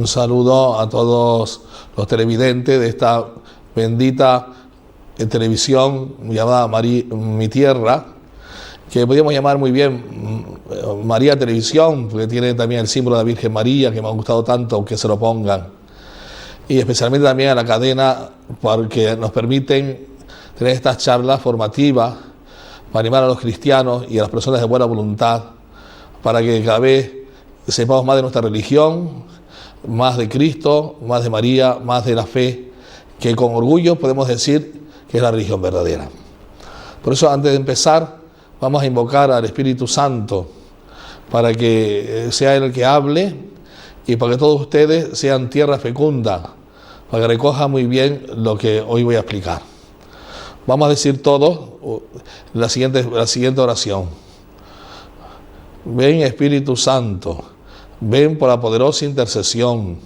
Un saludo a todos los televidentes de esta bendita televisión llamada Mi Tierra, que podríamos llamar muy bien María Televisión, porque tiene también el símbolo de la Virgen María, que me ha gustado tanto que se lo pongan. Y especialmente también a la cadena, porque nos permiten tener estas charlas formativas para animar a los cristianos y a las personas de buena voluntad, para que cada vez sepamos más de nuestra religión, más de Cristo, más de María, más de la fe, que con orgullo podemos decir que es la religión verdadera. Por eso, antes de empezar, vamos a invocar al Espíritu Santo para que sea Él el que hable y para que todos ustedes sean tierra fecunda, para que recojan muy bien lo que hoy voy a explicar. Vamos a decir todos la siguiente oración. Ven, Espíritu Santo, ven por la poderosa intercesión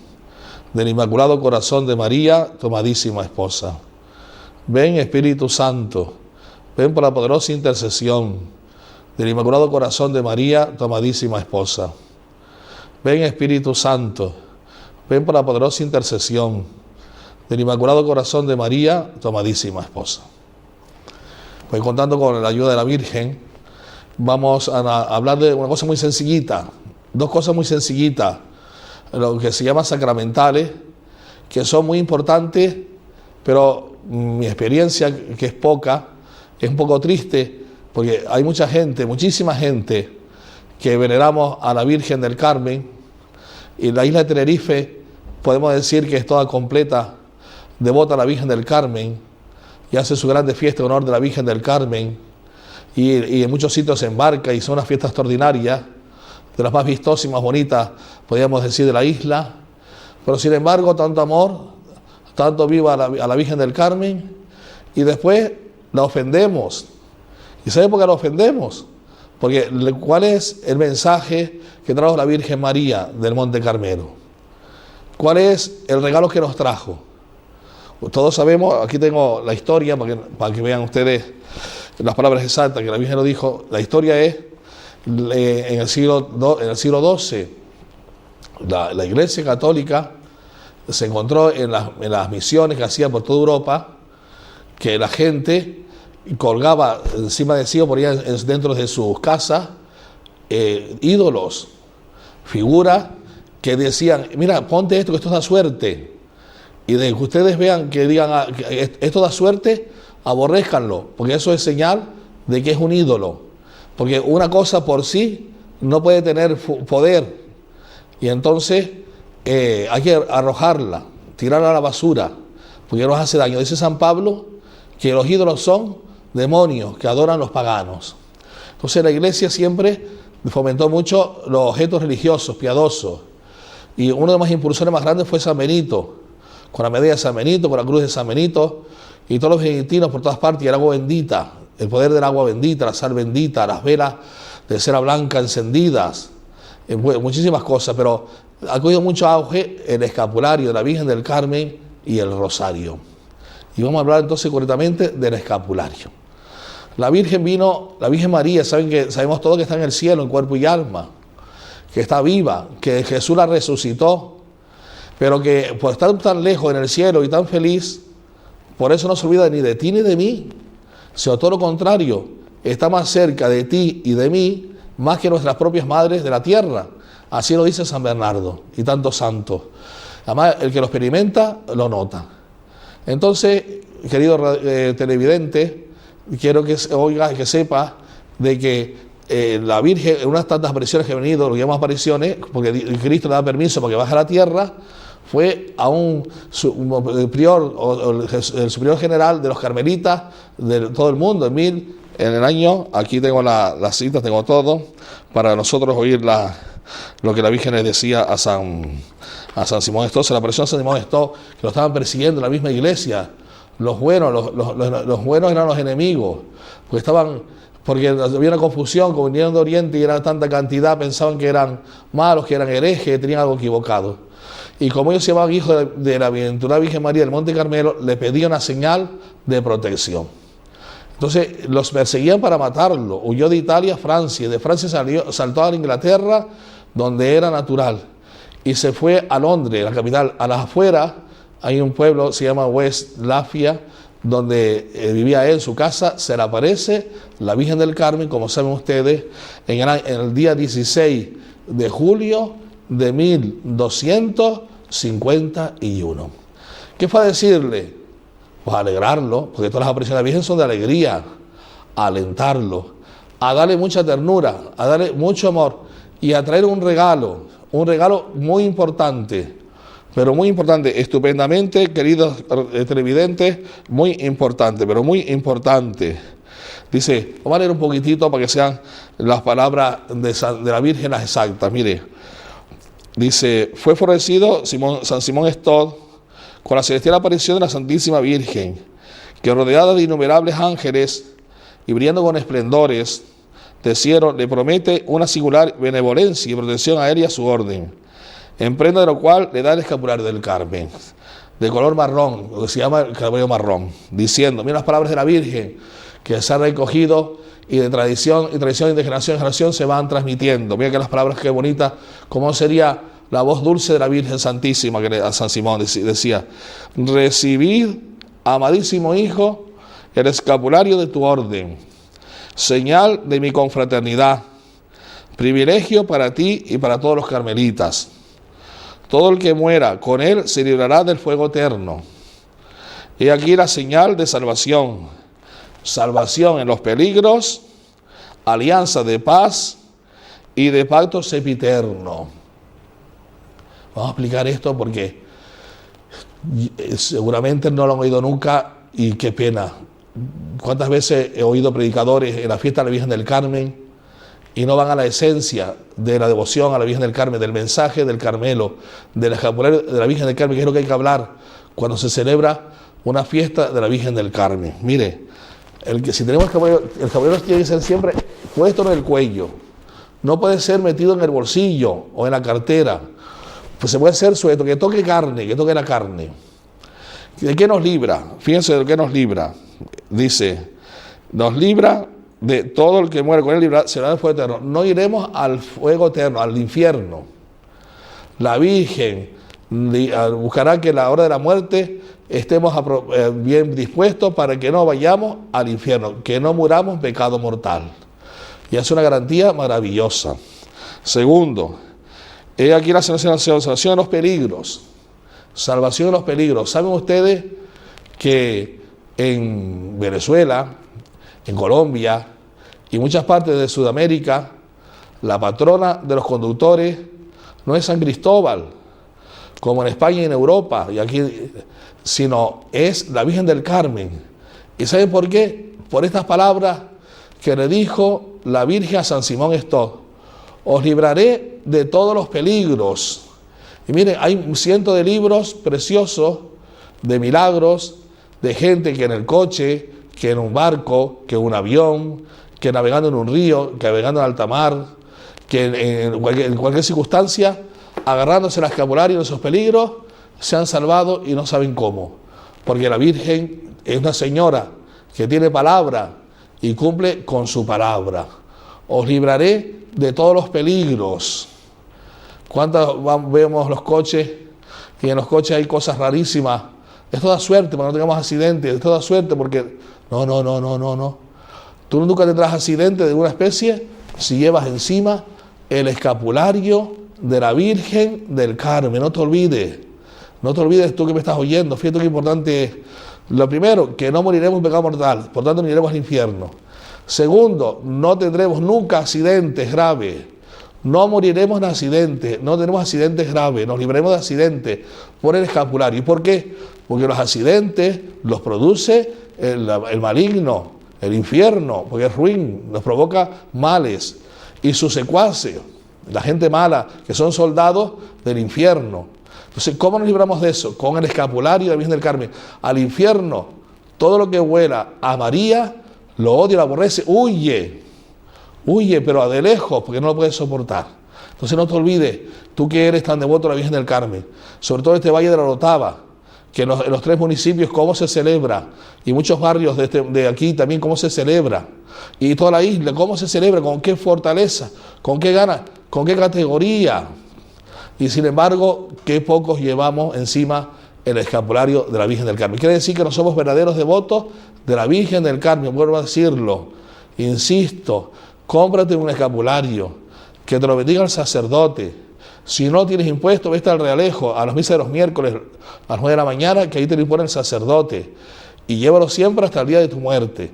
del Inmaculado Corazón de María, tu amadísima esposa. Ven, Espíritu Santo, ven por la poderosa intercesión del Inmaculado Corazón de María, tu amadísima esposa. Ven, Espíritu Santo, ven por la poderosa intercesión del Inmaculado Corazón de María, tu amadísima esposa. Pues contando con la ayuda de la Virgen, vamos a hablar de una cosa muy sencillita, dos cosas muy sencillitas, lo que se llama sacramentales, que son muy importantes, pero mi experiencia, que es poca, es un poco triste, porque hay mucha gente, muchísima gente, que veneramos a la Virgen del Carmen, y la isla de Tenerife podemos decir que es toda completa, devota a la Virgen del Carmen, y hace su grande fiesta en honor de la Virgen del Carmen, y en muchos sitios se embarca, y son unas fiestas extraordinarias, de las más vistosas y más bonitas, podríamos decir, de la isla. Pero sin embargo, tanto amor, tanto viva a la Virgen del Carmen, y después la ofendemos. ¿Y sabe por qué la ofendemos? Porque ¿cuál es el mensaje que trajo la Virgen María del Monte Carmelo? ¿Cuál es el regalo que nos trajo? Todos sabemos, aquí tengo la historia para que vean ustedes las palabras exactas que la Virgen lo dijo. La historia es en el siglo XII, la Iglesia Católica se encontró en las misiones que hacía por toda Europa, que la gente colgaba encima de sí o ponía dentro de sus casas ídolos, figuras que decían, mira, ponte esto, que esto da suerte. Y de que ustedes vean que digan, esto da suerte, aborrézcanlo, porque eso es señal de que es un ídolo. Porque una cosa por sí no puede tener poder. Y entonces hay que arrojarla, tirarla a la basura, porque nos hace daño. Dice San Pablo que los ídolos son demonios que adoran los paganos. Entonces la Iglesia siempre fomentó mucho los objetos religiosos, piadosos. Y uno de los más impulsores más grandes fue San Benito, con la medalla de San Benito, con la cruz de San Benito, y todos los benedictinos por todas partes, y el agua bendita, el poder del agua bendita, la sal bendita, las velas de cera blanca encendidas, muchísimas cosas, pero ha cogido mucho auge el escapulario de la Virgen del Carmen y el rosario. Y vamos a hablar entonces correctamente del escapulario. La Virgen María, sabemos todos que está en el cielo, en cuerpo y alma, que está viva, que Jesús la resucitó, pero que por estar tan lejos en el cielo y tan feliz, por eso no se olvida ni de ti ni de mí, sino todo lo contrario, está más cerca de ti y de mí, más que nuestras propias madres de la tierra. Así lo dice San Bernardo y tantos santos. Además, el que lo experimenta, lo nota. Entonces, querido televidente, quiero que oiga, que sepa de que la Virgen, en unas tantas apariciones que ha venido, lo que llamamos apariciones, porque Cristo le da permiso para que baje a la tierra, fue a un prior, o el superior general de los carmelitas de todo el mundo, en el año, aquí tengo las citas, tengo todo, para nosotros oír lo que la Virgen les decía a San Simón Estó. Se la aparición de San Simón Estó, que lo estaban persiguiendo en la misma iglesia. Los buenos eran los enemigos, porque había una confusión, como vinieron de Oriente y era tanta cantidad, pensaban que eran malos, que eran herejes, que tenían algo equivocado. Y como ellos se llamaban hijos de la bienaventurada Virgen María del Monte Carmelo, le pedían una señal de protección. Entonces los perseguían para matarlo. Huyó de Italia a Francia, de Francia saltó a Inglaterra, donde era natural. y se fue a Londres, la capital. A las afueras hay un pueblo, se llama West Lafayette, donde vivía él en su casa. Se le aparece la Virgen del Carmen, como saben ustedes, en el día 16 de julio de 1251. ¿Qué fue a decirle? Pues a alegrarlo, porque todas las apariciones de la Virgen son de alegría, a alentarlo, a darle mucha ternura, a darle mucho amor y a traer un regalo muy importante, pero muy importante, estupendamente, queridos televidentes, muy importante, pero muy importante. Dice, vamos a leer un poquitito para que sean las palabras de la Virgen las exactas. Mire, dice, fue favorecido San Simón Stod con la celestial aparición de la Santísima Virgen, que rodeada de innumerables ángeles y brillando con esplendores de cielo, le promete una singular benevolencia y protección a él y a su orden, en prenda de lo cual le da el escapulario del Carmen, de color marrón, lo que se llama el cabello marrón, diciendo, mira las palabras de la Virgen, que se han recogido y de tradición y de generación en generación se van transmitiendo. Mira que las palabras, qué bonitas, cómo sería la voz dulce de la Virgen Santísima, que a San Simón decía, recibid, amadísimo Hijo, el escapulario de tu orden, señal de mi confraternidad, privilegio para ti y para todos los carmelitas. Todo el que muera con él se librará del fuego eterno. He aquí la señal de salvación, salvación en los peligros, alianza de paz y de pacto sempiterno. Vamos a explicar esto porque seguramente no lo han oído nunca y qué pena. ¿Cuántas veces he oído predicadores en la fiesta de la Virgen del Carmen y no van a la esencia de la devoción a la Virgen del Carmen, del mensaje del Carmelo, del escapulario de la Virgen del Carmen, que es lo que hay que hablar cuando se celebra una fiesta de la Virgen del Carmen? Mire, si tenemos el escapulario tiene que ser siempre puesto en el cuello, no puede ser metido en el bolsillo o en la cartera, pues se puede ser suelto, que toque carne, que toque la carne. ¿De qué nos libra? Fíjense de qué nos libra. Dice, nos libra de todo el que muere con él, será del fuego eterno. No iremos al fuego eterno, al infierno. La Virgen buscará que a la hora de la muerte estemos bien dispuestos para que no vayamos al infierno, que no muramos en pecado mortal. Y es una garantía maravillosa. Segundo, he aquí la salvación de los peligros. Salvación de los peligros. ¿Saben ustedes que en Venezuela, en Colombia y muchas partes de Sudamérica, la patrona de los conductores no es San Cristóbal, como en España y en Europa, y aquí, sino es la Virgen del Carmen? ¿Y saben por qué? Por estas palabras que le dijo la Virgen a San Simón Stod: os libraré de todos los peligros. Y miren, hay cientos de libros preciosos, de milagros, de gente que en el coche, que en un barco, que en un avión, que navegando en un río, que navegando en alta mar, que en cualquier circunstancia, agarrándose el escapulario de esos peligros, se han salvado y no saben cómo. Porque la Virgen es una señora que tiene palabra y cumple con su palabra. Os libraré de todos los peligros. ¿Cuántas vemos los coches? Y en los coches hay cosas rarísimas. Es toda suerte para que no tengamos accidentes. Es toda suerte porque... No. Tú nunca tendrás accidente de ninguna especie si llevas encima el escapulario de la Virgen del Carmen. No te olvides. No te olvides, tú que me estás oyendo. Fíjate qué importante es. Lo primero, que no moriremos en pecado mortal. Por tanto, no iremos al infierno. Segundo, no tendremos nunca accidentes graves. No moriremos en accidentes, no tenemos accidentes graves, nos libraremos de accidentes por el escapulario. ¿Y por qué? Porque los accidentes los produce el maligno, el infierno, porque es ruin, nos provoca males. Y sus secuaces, la gente mala, que son soldados del infierno. Entonces, ¿cómo nos libramos de eso? Con el escapulario de la Virgen del Carmen. Al infierno, todo lo que huela a María, lo odia, lo aborrece, huye, pero de lejos, porque no lo puedes soportar. Entonces no te olvides, tú que eres tan devoto a la Virgen del Carmen, sobre todo este Valle de la Orotava, que en los 3 municipios cómo se celebra, y muchos barrios de aquí también cómo se celebra, y toda la isla, cómo se celebra, con qué fortaleza, con qué ganas, con qué categoría. Y sin embargo, qué pocos llevamos encima el escapulario de la Virgen del Carmen. Quiere decir que no somos verdaderos devotos de la Virgen del Carmen. Vuelvo a decirlo, insisto, cómprate un escapulario, que te lo bendiga el sacerdote. Si no tienes impuesto, vete al Realejo, a las misas de los miércoles, a las 9 de la mañana, que ahí te lo impone el sacerdote. Y llévalo siempre hasta el día de tu muerte.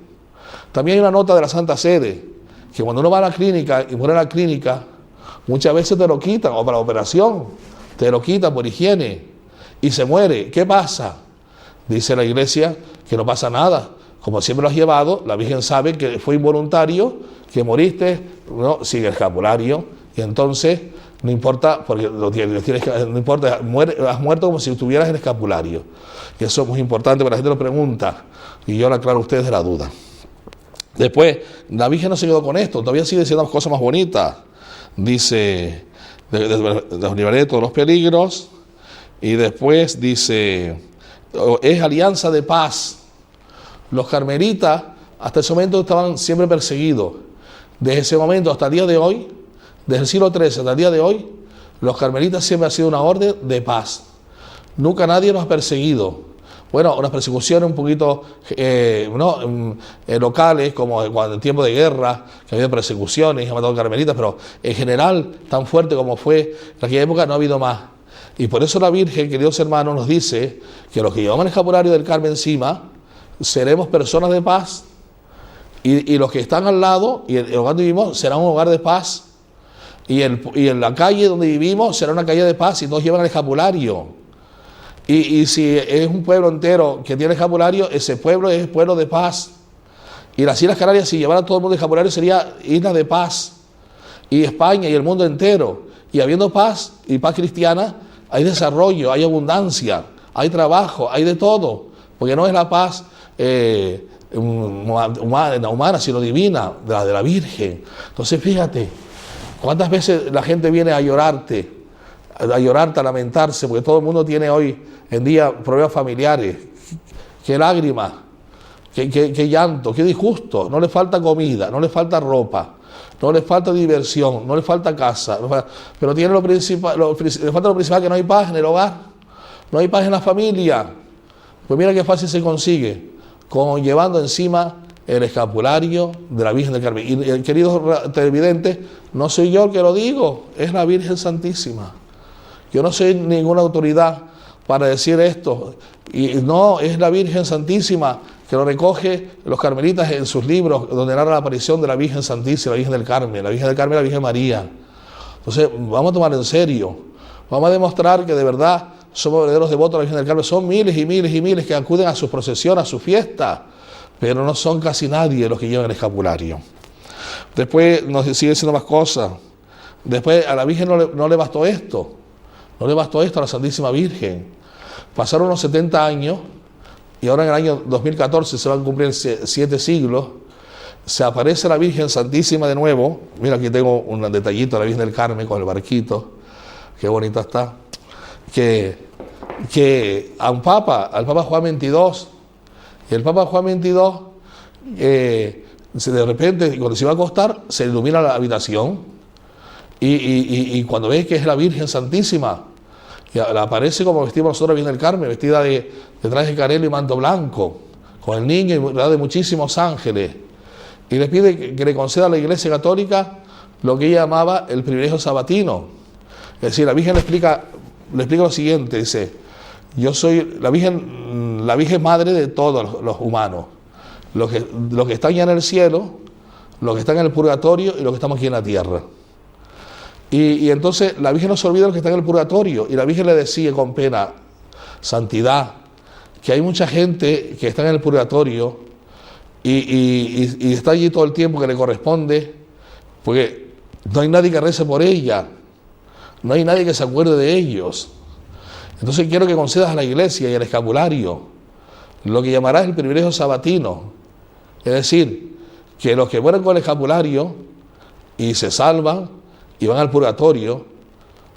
También hay una nota de la Santa Sede, que cuando uno va a la clínica y muere en la clínica, muchas veces te lo quitan, o para la operación, te lo quitan por higiene, y se muere. ¿Qué pasa? Dice la Iglesia que no pasa nada. Como siempre lo has llevado, la Virgen sabe que fue involuntario, que moriste, no, sigue el escapulario, y entonces no importa, porque no importa, has muerto como si tuvieras el escapulario. Y eso es muy importante, porque la gente lo pregunta, y yo le aclaro a ustedes de la duda. Después, la Virgen no se quedó con esto, todavía sigue diciendo cosas más bonitas. Dice, los libraré de todos los peligros, y después dice, es alianza de paz. Los carmelitas hasta ese momento estaban siempre perseguidos. Desde ese momento hasta el día de hoy, desde el siglo XIII hasta el día de hoy, los carmelitas siempre han sido una orden de paz. Nunca nadie los ha perseguido. Bueno, unas persecuciones un poquito locales, como cuando en tiempo de guerra, que ha habido persecuciones y han matado carmelitas, pero en general, tan fuerte como fue en aquella época, no ha habido más. Y por eso la Virgen, queridos hermanos, nos dice que los que llevamos el escapulario del Carmen encima, seremos personas de paz. Y los que están al lado, y el hogar donde vivimos, será un hogar de paz. Y en la calle donde vivimos, será una calle de paz, y todos llevan el escapulario. Y si es un pueblo entero que tiene escapulario, ese pueblo es pueblo de paz. Y las Islas Canarias, si llevara todo el mundo el escapulario, sería isla de paz. Y España y el mundo entero. Y habiendo paz y paz cristiana, hay desarrollo, hay abundancia, hay trabajo, hay de todo. Porque no es la paz humana, sino divina, de la Virgen. Entonces fíjate, cuántas veces la gente viene a llorarte, a lamentarse, porque todo el mundo tiene hoy en día problemas familiares. Qué lágrimas, qué llanto, qué disgusto. No le falta comida, no le falta ropa, no le falta diversión, no le falta casa, pero tiene le falta lo principal, que no hay paz en el hogar, no hay paz en la familia. Pues mira qué fácil se consigue, llevando encima el escapulario de la Virgen del Carmen. Y queridos televidentes, no soy yo el que lo digo, es la Virgen Santísima. Yo no soy ninguna autoridad para decir esto, y no, es la Virgen Santísima que lo recoge los carmelitas en sus libros, donde narra la aparición de la Virgen Santísima, la Virgen del Carmen, la Virgen María. Entonces, vamos a tomarlo en serio, vamos a demostrar que de verdad somos verdaderos devotos de la Virgen del Carmen. Son miles y miles y miles que acuden a sus procesiones, a sus fiestas, pero no son casi nadie los que llevan el escapulario. Después nos sigue diciendo más cosas. Después a la Virgen no le bastó esto, no le bastó esto a la Santísima Virgen. Pasaron unos 70 años, y ahora en el año 2014 se van a cumplir 7 siglos, se aparece la Virgen Santísima de nuevo. Mira, aquí tengo un detallito de la Virgen del Carmen con el barquito, qué bonita está. Que al Papa Juan XXII, y el Papa Juan XXII, de repente, cuando se iba a acostar, se ilumina la habitación, y cuando ve que es la Virgen Santísima, y aparece como vestimos nosotros la Virgen del Carmen, vestida de traje de carelo y manto blanco, con el niño y rodeada de muchísimos ángeles, y le pide que le conceda a la Iglesia Católica lo que ella llamaba el privilegio sabatino. Es decir, la Virgen le explica lo siguiente, dice: yo soy la Virgen madre de todos los humanos, los que están ya en el cielo, los que están en el purgatorio y los que estamos aquí en la tierra. Y entonces la Virgen no se olvida de los que están en el purgatorio, y la Virgen le decía con pena: santidad, que hay mucha gente que está en el purgatorio y está allí todo el tiempo que le corresponde, porque no hay nadie que rece por ella, no hay nadie que se acuerde de ellos. Entonces quiero que concedas a la Iglesia y al escapulario lo que llamarás el privilegio sabatino. Es decir, que los que mueren con el escapulario y se salvan y van al purgatorio,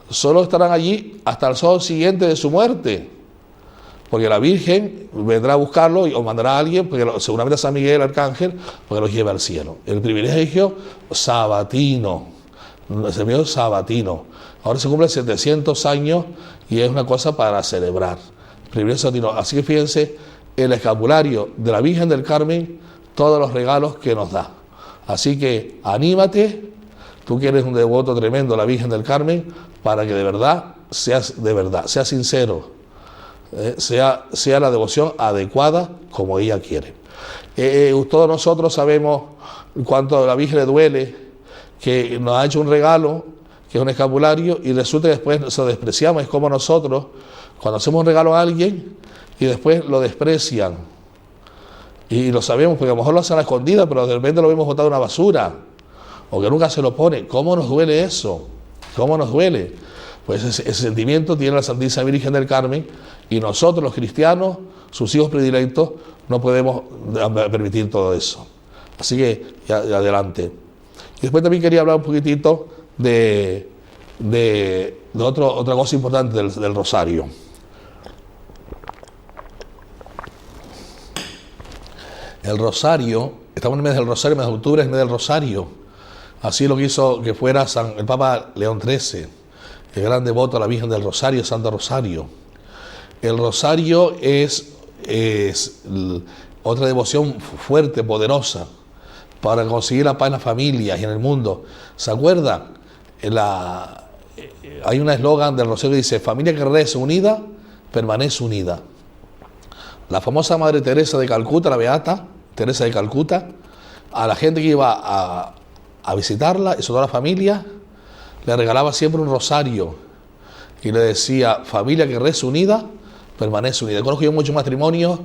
solo estarán allí hasta el sábado siguiente de su muerte, porque la Virgen vendrá a buscarlo o mandará a alguien, porque seguramente a San Miguel, el arcángel, porque los lleva al cielo. El privilegio sabatino, se envió sabatino. Ahora se cumplen 700 años y es una cosa para celebrar. Primer sabatino. Así que fíjense, el escapulario de la Virgen del Carmen, todos los regalos que nos da. Así que anímate, tú que eres un devoto tremendo a la Virgen del Carmen, para que de verdad, sea sincero, sea la devoción adecuada como ella quiere. Todos nosotros sabemos cuánto a la Virgen le duele que nos ha hecho un regalo, que es un escapulario, y resulta que después se lo despreciamos. Es como nosotros, cuando hacemos un regalo a alguien y después lo desprecian. Y lo sabemos, porque a lo mejor lo hacen a la escondida, pero de repente lo vemos botado en una basura, o que nunca se lo pone. ¿Cómo nos duele eso? ¿Cómo nos duele? Pues ese sentimiento tiene la Santísima Virgen del Carmen, y nosotros los cristianos, sus hijos predilectos, no podemos permitir todo eso. Así que, ya adelante. Y después también quería hablar un poquitito de otra cosa importante del rosario. El rosario, estamos en el mes del rosario, el mes de octubre es el mes del rosario. Así lo quiso que fuera el Papa León XIII, el gran devoto a la Virgen del Rosario, Santo Rosario. El rosario es otra devoción fuerte, poderosa, para conseguir la paz en las familias y en el mundo. ¿Se acuerdan? Hay un eslogan del rosario que dice: familia que reza unida, permanece unida. La famosa Madre Teresa de Calcuta, la beata Teresa de Calcuta, a la gente que iba a visitarla y sobre todo a la familia, le regalaba siempre un rosario y le decía: familia que reza unida, permanece unida. Conozco yo muchos matrimonios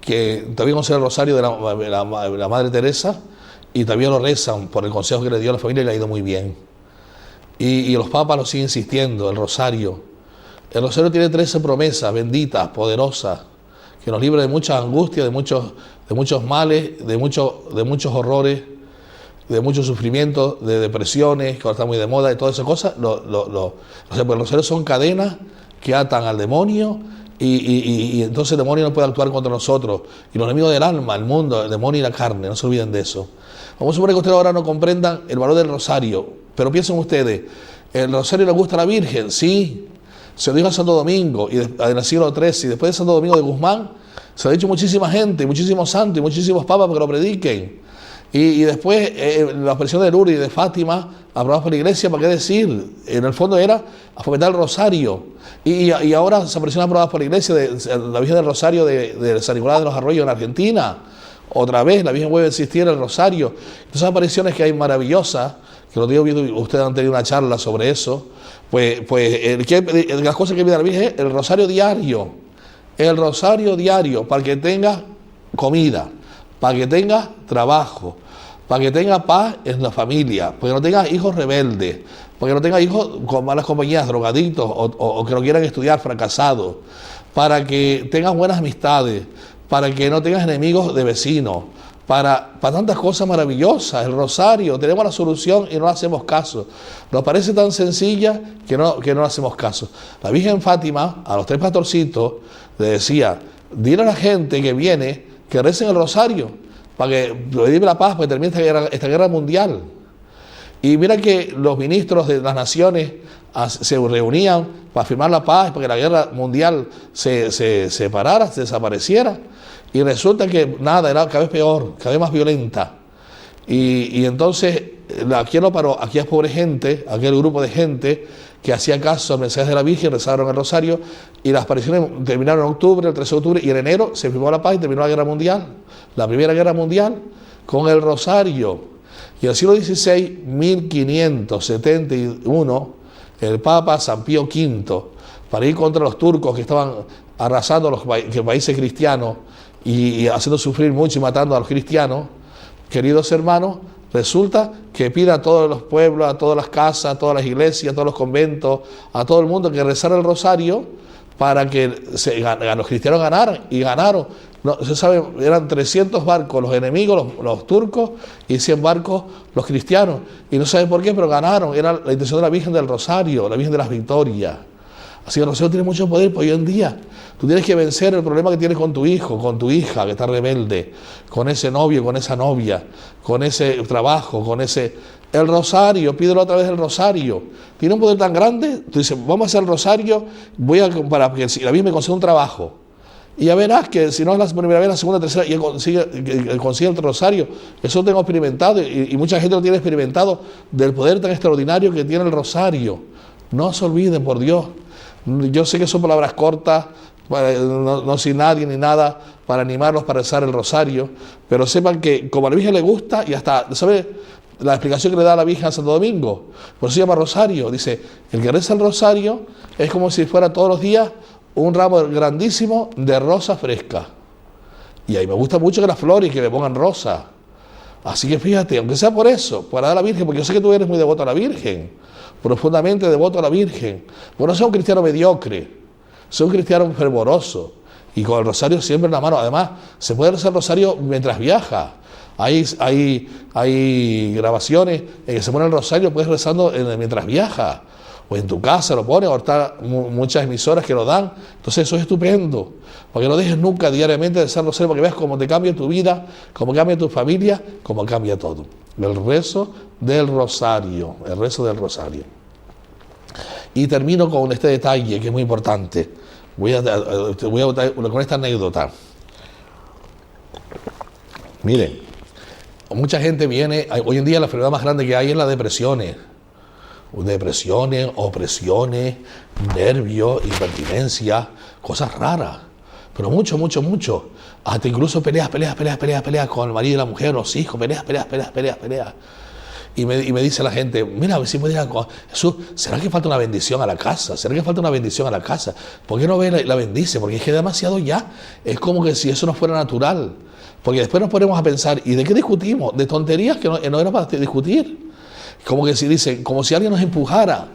que todavía conocen el rosario de la Madre Teresa y todavía lo rezan por el consejo que le dio a la familia y le ha ido muy bien. Y los papas lo siguen insistiendo, el rosario. El rosario tiene 13 promesas benditas, poderosas, que nos libra de muchas angustias, de muchos males, de muchos horrores, de muchos sufrimientos, de depresiones, que ahora está muy de moda, y todas esas cosas. Pues los rosarios son cadenas que atan al demonio, y entonces el demonio no puede actuar contra nosotros. Y los enemigos del alma, el mundo, el demonio y la carne, no se olviden de eso. Vamos a suponer que ustedes ahora no comprendan el valor del rosario, pero piensen ustedes, ¿el rosario le gusta a la Virgen? Sí. Se lo dijo a Santo Domingo en el siglo XIII, y después de Santo Domingo de Guzmán se lo ha dicho muchísima gente, muchísimos santos y muchísimos papas para que lo prediquen. Y después la aparición de Lourdes y de Fátima, aprobadas por la Iglesia, ¿para qué decir? En el fondo era a fomentar el rosario. Y ahora se aparecieron aprobadas por la Iglesia la Virgen del Rosario de San Nicolás de los Arroyos en Argentina. Otra vez la Virgen vuelve a existir el rosario. Entonces apariciones que hay maravillosas, que los días ustedes han tenido una charla sobre eso. Pues las cosas que pide la Virgen es el rosario diario, para que tenga comida, para que tenga trabajo, para que tenga paz en la familia, para que no tenga hijos rebeldes, para que no tenga hijos con malas compañías, drogadictos o que no quieran estudiar, fracasados, para que tengas buenas amistades, para que no tengas enemigos de vecinos, para tantas cosas maravillosas. El rosario, tenemos la solución y no le hacemos caso. Nos parece tan sencilla que no le hacemos caso. La Virgen Fátima, a los 3 pastorcitos, le decía: dile a la gente que viene que recen el rosario, para que pedir la paz, para que termine esta guerra mundial. Y mira que los ministros de las naciones se reunían para firmar la paz, para que la guerra mundial se parara, se desapareciera. Y resulta que nada, era cada vez peor, cada vez más violenta. Y entonces, ¿quién lo paró? Aquella pobre gente, aquel grupo de gente que hacía caso al mensaje de la Virgen, rezaron el rosario, y las apariciones terminaron en octubre, el 13 de octubre, y en enero se firmó la paz y terminó la guerra mundial, la primera guerra mundial, con el rosario. Y en el siglo XVI, 1571, el Papa San Pío V, para ir contra los turcos que estaban arrasando los países cristianos y haciendo sufrir mucho y matando a los cristianos, queridos hermanos, resulta que pide a todos los pueblos, a todas las casas, a todas las iglesias, a todos los conventos, a todo el mundo que rezara el rosario para que los cristianos ganaran, y ganaron. No, se sabe, eran 300 barcos los enemigos, los turcos, y 100 barcos los cristianos. Y no saben por qué, pero ganaron. Era la intención de la Virgen del Rosario, la Virgen de las Victorias. Así que el rosario tiene mucho poder, pues hoy en día tú tienes que vencer el problema que tienes con tu hijo, con tu hija que está rebelde, con ese novio, con esa novia, con ese trabajo, con ese El rosario, pídelo a través del rosario. Tiene un poder tan grande, tú dices, vamos a hacer el rosario, para que si la Virgen me conceda un trabajo. Y ya verás que si no es la primera vez, la segunda, tercera, y consigue el rosario. Eso lo tengo experimentado y mucha gente lo tiene experimentado del poder tan extraordinario que tiene el rosario. No se olviden, por Dios. Yo sé que son palabras cortas, no sin nadie ni nada para animarlos para rezar el rosario, pero sepan que como a la Virgen le gusta, y hasta, ¿sabe la explicación que le da a la Virgen a Santo Domingo? Por eso se llama rosario. Dice, el que reza el rosario es como si fuera todos los días un ramo grandísimo de rosa fresca. Y ahí me gusta mucho que las flores que le pongan rosa. Así que fíjate, aunque sea por eso, para dar a la Virgen, porque yo sé que tú eres muy devoto a la Virgen, profundamente devoto a la Virgen. Bueno, no sea un cristiano mediocre, sea un cristiano fervoroso, y con el rosario siempre en la mano. Además, se puede rezar el rosario mientras viaja. Hay grabaciones en que se pone el rosario, puedes rezando mientras viaja. O en tu casa lo pones, o está muchas emisoras que lo dan. Entonces eso es estupendo. Porque no dejes nunca diariamente de rezar el rosario, porque veas cómo te cambia tu vida, cómo cambia tu familia, cómo cambia todo. El rezo del rosario, el rezo del rosario. Y termino con este detalle que es muy importante. Voy a con esta anécdota. Miren, mucha gente viene, hoy en día la enfermedad más grande que hay es la depresiones, opresiones, nervios, impertinencia, cosas raras, pero mucho, hasta incluso peleas con el marido y la mujer, los hijos, peleas. Y me dice la gente, mira, si me diga, Jesús, ¿será que falta una bendición a la casa? ¿Por qué no ve la bendice? Porque es que demasiado ya, es como que si eso no fuera natural. Porque después nos ponemos a pensar, ¿y de qué discutimos? De tonterías que no era para discutir. Como que si dice, como si alguien nos empujara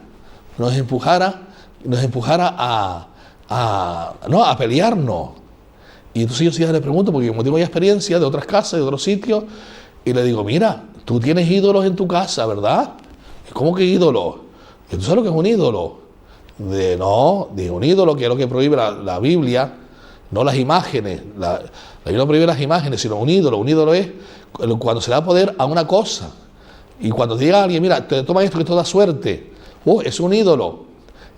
a pelearnos. Y entonces yo sí le pregunto, porque como tengo ya experiencia de otras casas, de otros sitios, y le digo, mira, tú tienes ídolos en tu casa, ¿verdad? ¿Cómo que ídolos? ¿Y tú sabes lo que es un ídolo? De un ídolo, que es lo que prohíbe la Biblia, no las imágenes. La Biblia no prohíbe las imágenes, sino un ídolo. Un ídolo es cuando se le da poder a una cosa. Y cuando te diga alguien, mira, te toma esto que esto da suerte, es un ídolo.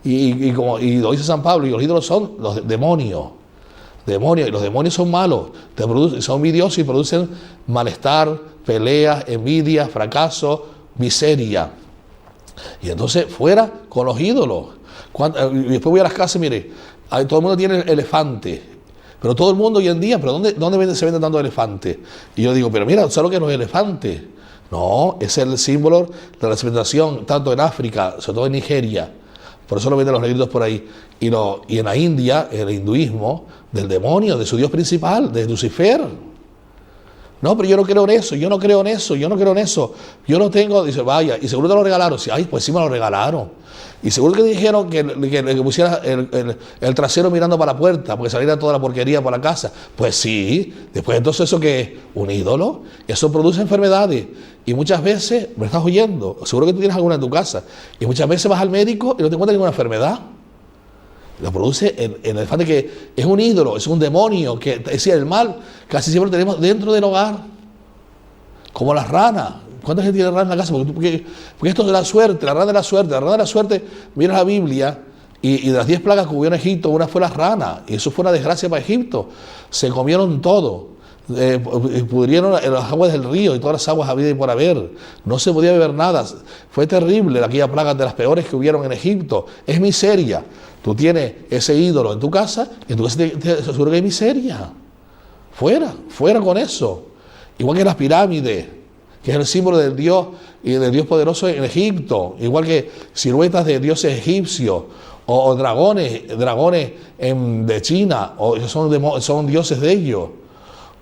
Y lo dice San Pablo, y los ídolos son los demonios. Y los demonios son malos, son envidiosos y producen malestar, peleas, envidia, fracaso, miseria. Y entonces, fuera con los ídolos. Y después voy a las casas, mire, todo el mundo tiene elefante, pero todo el mundo hoy en día, pero ¿dónde se venden tantos elefantes? Y yo digo, pero mira, ¿sabes lo que no es elefante? No, es el símbolo de la representación, tanto en África, sobre todo en Nigeria. Por eso lo venden los negritos por ahí. Y en la India, en el hinduismo, del demonio, de su dios principal, de Lucifer. No, pero yo no creo en eso. Yo no tengo, dice, vaya, y seguro te lo regalaron. Sí, pues sí me lo regalaron. Y seguro que dijeron que pusiera el trasero mirando para la puerta, porque saliera toda la porquería por la casa. Pues sí, después entonces eso que es un ídolo, eso produce enfermedades. Y muchas veces, me estás oyendo, seguro que tú tienes alguna en tu casa, y muchas veces vas al médico y no te encuentras ninguna enfermedad. Lo produce el elefante, que es un ídolo, es un demonio, que es decir, el mal casi siempre lo tenemos dentro del hogar, como las ranas. ¿Cuánta gente tiene ranas en la casa? Porque esto es de la suerte, la rana de la suerte, mira la Biblia, y de las 10 plagas que hubo en Egipto, una fue la rana, y eso fue una desgracia para Egipto. Se comieron todo, pudrieron las aguas del río y todas las aguas había y por haber, no se podía beber nada, fue terrible aquella plaga, de las peores que hubieron en Egipto. Es miseria. Tú tienes ese ídolo en tu casa, y en tu casa te aseguro que hay miseria. Fuera con eso. Igual que las pirámides, que es el símbolo del Dios y del Dios poderoso en Egipto, igual que siluetas de dioses egipcios, o dragones de China, o son dioses de ellos,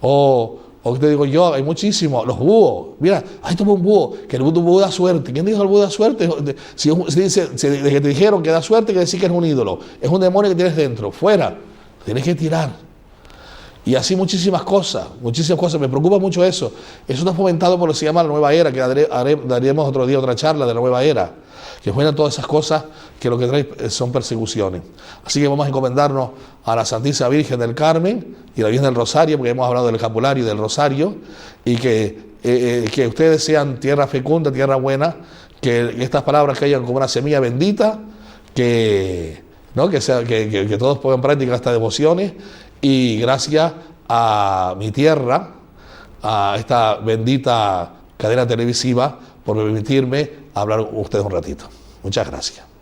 o que te digo yo, hay muchísimos, los búhos. Mira, toma un búho, que el búho da suerte. ¿Quién dijo el búho da suerte? Si desde que te dijeron que da suerte, quiere decir que es un ídolo, es un demonio que tienes dentro. Fuera, tienes que tirar. Y así muchísimas cosas, me preocupa mucho eso. Eso está fomentado por lo que se llama la nueva era, que daremos otro día otra charla de la nueva era, que juegan todas esas cosas que lo que trae son persecuciones. Así que vamos a encomendarnos a la Santísima Virgen del Carmen y a la Virgen del Rosario, porque hemos hablado del escapulario y del Rosario, y que que ustedes sean tierra fecunda, tierra buena, que estas palabras caigan como una semilla bendita, ¿no? que todos pongan en práctica estas devociones, y gracias a mi tierra, a esta bendita cadena televisiva, por permitirme hablar con ustedes un ratito. Muchas gracias.